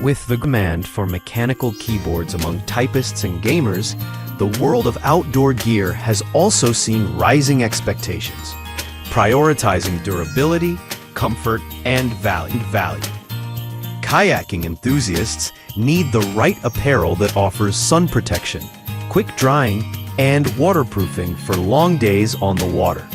With the demand for mechanical keyboards among typists and gamers, the world of outdoor gear has also seen rising expectations, prioritizing durability, comfort, and value. Kayaking enthusiasts need the right apparel that offers sun protection, quick drying, and waterproofing for long days on the water.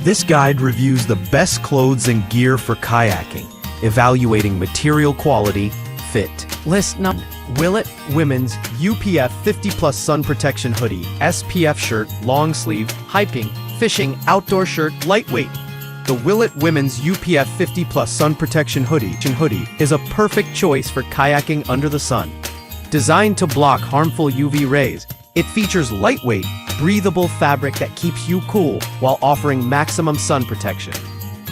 This guide reviews the best clothes and gear for kayaking, evaluating material quality, fit. List number: Willit Women's UPF 50+ Sun Protection Hoodie, SPF Shirt, Long Sleeve, Hiking, Fishing, Outdoor Shirt, Lightweight. The Willit Women's UPF 50+ Sun Protection Hoodie is a perfect choice for kayaking under the sun. Designed to block harmful UV rays, it features lightweight, breathable fabric that keeps you cool while offering maximum sun protection.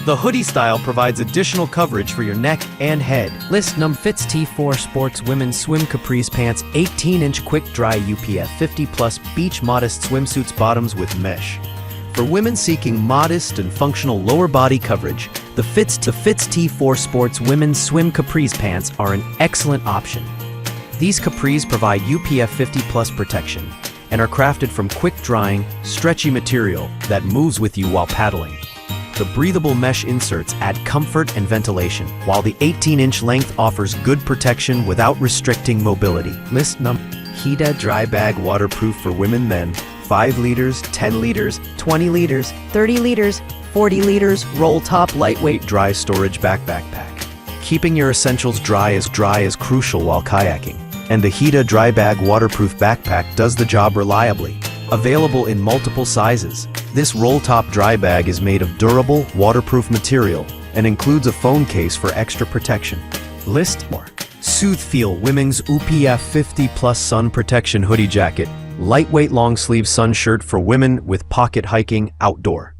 The hoodie style provides additional coverage for your neck and head. List number: Fits T4 Sports Women's Swim Capris Pants 18-inch Quick Dry UPF 50+ Beach Modest Swimsuits Bottoms with Mesh. For women seeking modest and functional lower body coverage, the Fits T4 Sports Women's Swim Capris Pants are an excellent option. These capris provide UPF 50+ protection and are crafted from quick-drying, stretchy material that moves with you while paddling. The breathable mesh inserts add comfort and ventilation, while the 18-inch length offers good protection without restricting mobility. List number: Heeta Dry Bag Waterproof for Women Men, 5 liters, 10 liters, 20 liters, 30 liters, 40 liters, roll top lightweight dry storage backpack. Keeping your essentials dry is crucial while kayaking, and the Heeta Dry Bag Waterproof Backpack does the job reliably. Available in multiple sizes, this roll-top dry bag is made of durable, waterproof material and includes a phone case for extra protection. List more: Soothfeel Women's UPF 50+ Sun Protection Hoodie Jacket, lightweight long-sleeve sun shirt for women with pocket hiking outdoor.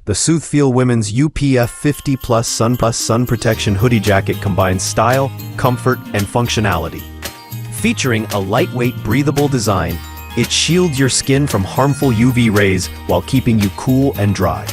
The Soothfeel Women's UPF 50+ Sun Protection Hoodie Jacket combines style, comfort, and functionality. Featuring a lightweight, breathable design, it shields your skin from harmful UV rays while keeping you cool and dry.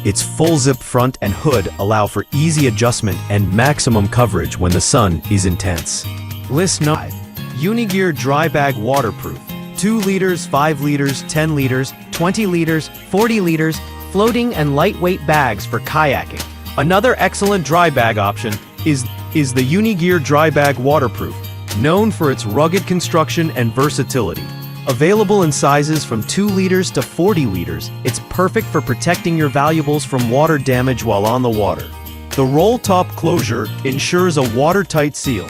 Its full zip front and hood allow for easy adjustment and maximum coverage when the sun is intense. List number: Unigear Dry Bag Waterproof, 2 liters, 5 liters, 10 liters, 20 liters, 40 liters, floating and lightweight bags for kayaking. Another excellent dry bag option is the Unigear Dry Bag Waterproof, known for its rugged construction and versatility. Available in sizes from 2 liters to 40 liters, it's perfect for protecting your valuables from water damage while on the water. The roll-top closure ensures a watertight seal,